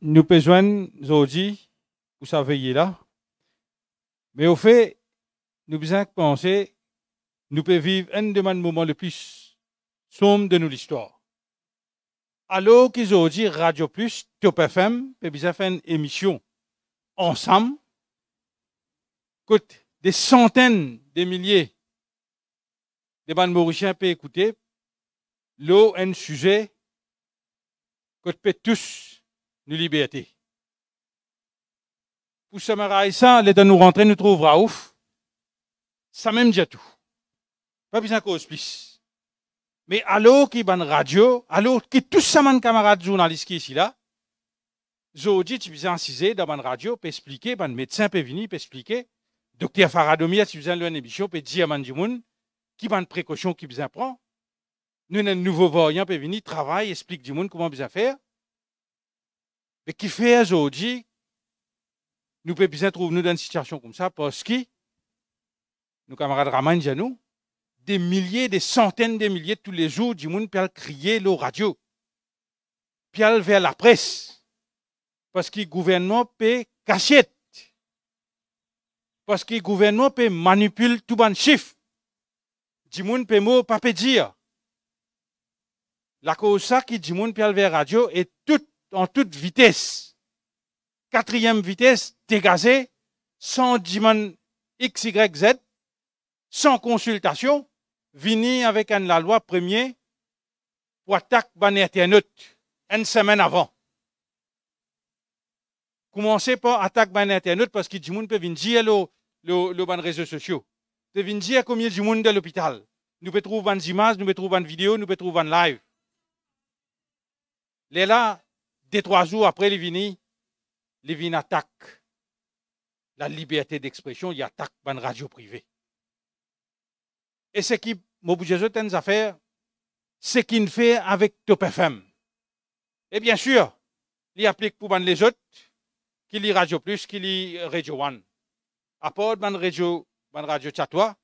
nous besoin aujourd'hui, vous savez, là. Mais au fait, nous besoin penser, nous pouvons vivre un des moments le plus sombre de notre histoire. Alors qu'aujourd'hui, Radio Plus, Top FM, peut bien faire une émission ensemble, écoute, des centaines de milliers de bandes mauriciens peuvent écouter, l'eau un sujet que peut tous nous liberté. Pour ce mariage, ça, l'état nous rentrer, nous trouvera ouf. Ça même dit tout. Pas besoin cause plus. Mais alors qui ban radio, alors qui tous ces camarades journalistes qui ici là, aujourd'hui, tu besoin incisé dans ban radio, peut expliquer, ban médecin peut venir, peut expliquer, docteur Faradomia, tu besoin une émission, peut dire à man du monde, qui ban précaution qui besoin prend. Nous, un nouveau variant peut venir, travaille, explique du monde comment besoin faire. Mais qui fait aujourd'hui, nous pouvons bien trouver nous dans une situation comme ça parce que nos camarades ramènent à nous des milliers, des centaines de milliers tous les jours du monde peut crier le radio. Puis aller vers la presse. Parce que le gouvernement peut cacher. Parce que le gouvernement peut manipuler tout bon chiffre. Du monde peut mot pas peut dire. La cause ça qui du monde peut aller vers la radio est tout en toute vitesse. 4e vitesse, dégazé, sans diman X, Y, Z, sans consultation, vini avec la loi premier pour attaquer ban Internet une semaine avant. Commencez par attaquer ban Internet parce que du monde peut venir dire le ban réseaux sociaux. Peut venir dire combien du monde de l'hôpital. Nous peut trouver des images, nous peut trouver des vidéos, nous peut trouver des live. Les là, 2-3 jours après les vini, les vins attaquent la liberté d'expression, ils attaquent une radio privée. Et ce qui m'oblige à une affaire, c'est qu'il fait avec Top FM. Et bien sûr, il applique pour les autres, qui lit Radio Plus, qui lit Radio One. À part radio Chatois,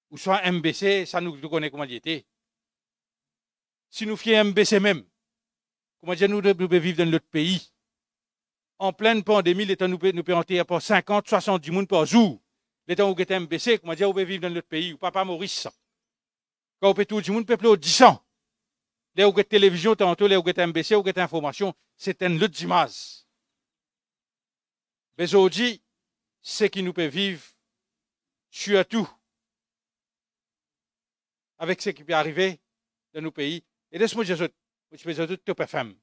ou soit MBC, ça nous connaît comment il était. Si nous fions MBC même, comment dire, nous devons vivre dans notre pays. En pleine pandémie, l'État nous peut entrer pour 50, 70 personnes par jour. L'État où était MBC, comment dire, on peut vivre dans notre pays, ou papa Maurice. Quand on peut tout le monde, peut plus 10 ans. Là où est télévision, tantôt, là où est MBC, où est information, c'est un autre image. Mais aujourd'hui, ce qui nous peut vivre, surtout, avec ce qui peut arriver dans nos pays. Et laisse-moi dire, je peux Top FM.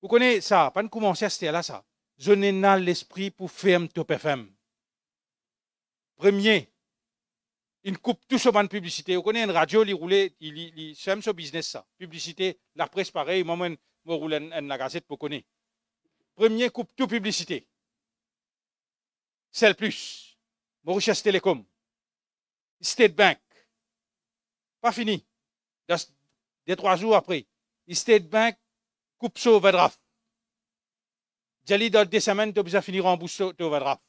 Vous connaissez ça, pas de commencer à se là, ça. Je n'ai pas l'esprit pour faire Top FM. Premier, il coupe tout ce ban publicité. Vous connaissez une radio, il roule, il sème ce business, ça. Publicité, la presse pareil, moi, je roule une gazette pour connaître. Premier, coupe tout publicité. Celle plus. Mauritius Telecom. State Bank. Pas fini. 2-3 jours après. State Bank coupe ça overdraft. Jali dans 2 semaines, tu as besoin de finir rembourser overdraft.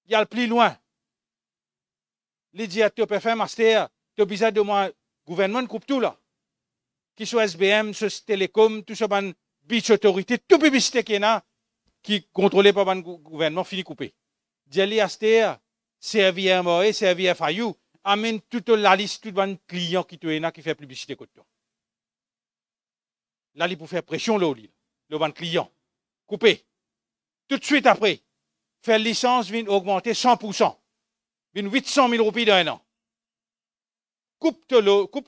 Il y a le plus loin. Les dit à Top FM, tu as besoin de moi, gouvernement coupe tout là. Qui soit SBM, soit Télécom, tout ce ban Beach Authority, toute publicité qui est là, qui est contrôlée par le gouvernement, finit coupé. Jali à servir MOE, servir FIU, amène toute la liste, tout le client qui est là, qui fait publicité contre toi. Là, il faut faire pression, le ban client. Coupé. Tout de suite après, faire licence vient augmenter 100%. Vient 800 000 roupies dans un an. Coupe ton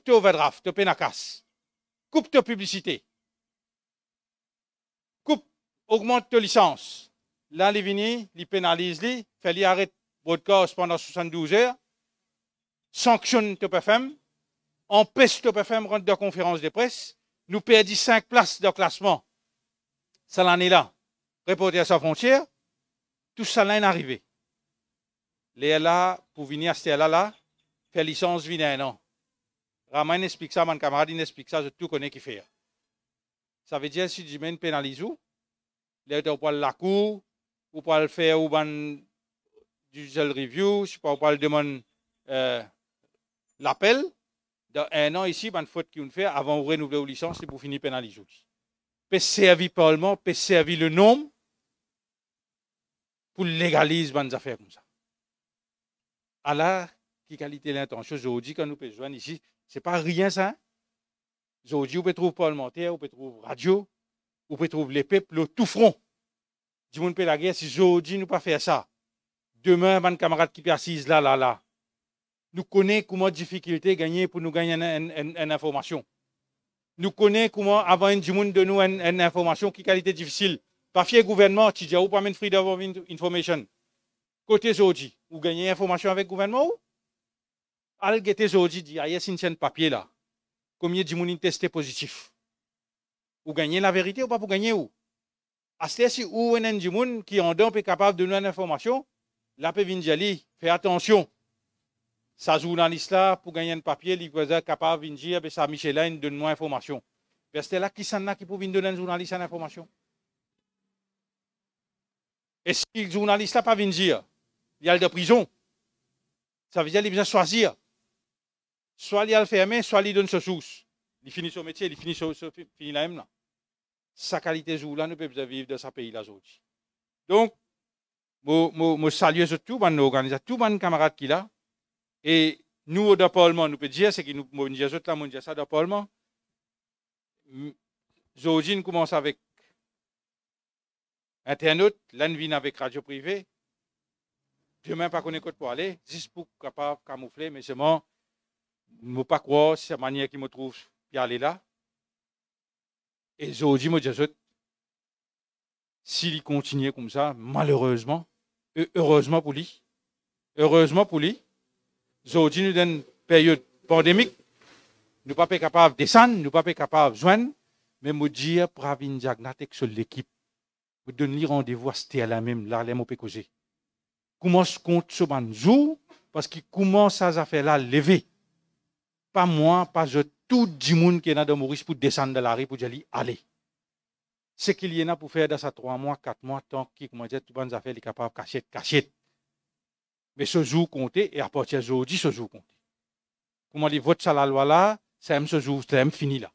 overdraft, ton pénacasse. Coupe ta publicité. Coupe, augmente ta licence. Là, il vient, il pénalise, fait arrêter broadcast pendant 72 heures. Sanctionne Top FM. Empêche Top FM rentrer dans la conférence de presse. Nous perdons 5 places de classement. Ça l'année là. Reporter sans frontières. Tout ça là est arrivé. Les là, pour venir à ce là, faire licence, vient un an. Raman explique ça, mon camarade, il explique ça, je tout connais qui fait. Ça veut dire, si je mets une pénalise où, les gens pour la cour, ou pour le faire, ou du gel review, je sais pas, pour le demander l'appel. Dans un an ici, une faute qu'on fait, avant de renouveler la licence, c'est pour finir pénaliser. peut servir le Parlement, peut servir le nombre pour légaliser des affaires comme ça. Alors, qui qualité l'intention, aujourd'hui, quand nous pouvons joindre ici, ce n'est pas rien ça. Aujourd'hui, on peut trouver parlementaire, on peut trouver radio, on peut trouver les peuples, tout front. Du monde peut la guerre, si aujourd'hui nous pas faire ça. Demain, un camarade qui est assis là. Nous connaissons comment difficulté gagner pour nous gagner une information. Nous connaissons comment avoir du monde de nous une information qui qualité difficile. Pas fier gouvernement, tu dis, ou pas mettre freedom of information. Côté aujourd'hui, vous gagnez information avec le gouvernement ou? Al-Gete aujourd'hui dit, il y a une papier là. Combien de monde testé positif? Vous gagnez la vérité ou pas pour gagner où? À ce si ou un du monde qui en donne est capable de nous donner une information, là peut venir dire, fais attention. Ça journaliste là pour gagner un papier, il est capable de venir dire, ça Michelin donne-moi information. C'est là qui s'en a qui peut venir donner un journaliste une information. Et si le journaliste là pas venir dire, il y a de prison. Ça veut dire qu'il a besoin de choisir. Soit il a le fermé, soit il donne ce source. Il finit son métier, il finit la même là. Sa qualité jour là, nous pouvons vivre dans ce pays là aujourd'hui. Donc, je salue surtout nos organisateurs, tous mes camarades qui là. Et nous, au Parlement, nous pouvons dire, c'est que nous pouvons dire ça dans le Parlement. Aujourd'hui, nous commençons avec Internet, l'envie avec radio privée. Demain, pas qu'on écoute pour aller, juste pour capable camoufler, mais seulement, je ne peux pas croire, c'est la manière qui me trouve y aller là. Et aujourd'hui, je dis, s'il continue comme ça, malheureusement, heureusement pour lui, aujourd'hui, nous avons une période pandémique, nous ne sommes pas capables de descendre, nous ne sommes pas capables de joindre, mais je dis, pour avoir une diagnostic sur l'équipe, je donne rendez-vous à ce la même, là, les mots pécosés. Commence compte ce jour, parce qu'il commence à faire là lever. Pas moi, pas je, tout le monde qui est dans Maurice pour descendre de la rue pour dire allez. Ce qu'il y en a pour faire dans ces 3 mois, 4 mois, tant qu'il commence à tout le monde affaires, il est capable de cachette. Mais ce jour compté, et à partir d'aujourd'hui, ce jour compté. Comment dire, vote sur la loi là, c'est ce jour, c'est fini là.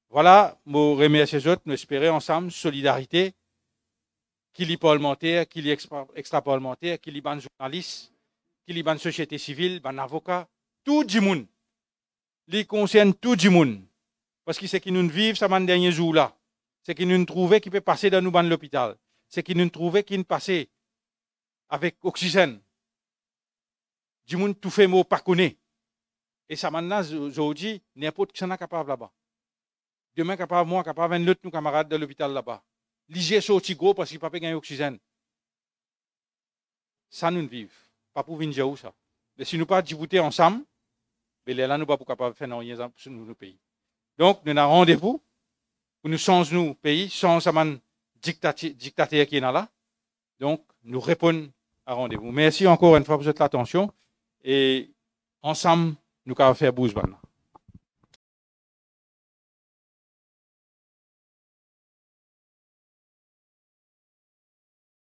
Voilà, je remercie les autres, nous espérons ensemble, solidarité, qu'il y ait parlementaire, qu'il y ait extra-parlementaire, qu'il y ait journaliste, qu'il y ait société civile, avocat, tout le monde. Il concerne tout le monde. Parce que c'est qui nous vivent, ça m'a dernier jour là. C'est qui nous trouvent qui peut passer dans nous dans l'hôpital. C'est qui nous trouvent qui nous passe avec oxygène. Du monde tout fait mot pas connaît. Et ça maintenant aujourd'hui, n'importe qui s'en est capable là-bas. Demain capable moi, capable un autre nous camarades de l'hôpital là-bas. L'IG sorti gros parce qu'il ne peut pas gagner oxygène. Ça nous vivons. Pas pour venir où ça. Mais si nous pas discuter ensemble, mais là, nous ne sommes pas capables de faire rien dans nos pays. Donc, nous avons rendez-vous pour nous changer nos pays, changer le dictateur qui est là. Donc, nous répondons à rendez-vous. Merci encore une fois pour votre attention. Et ensemble, nous allons faire bouge maintenant.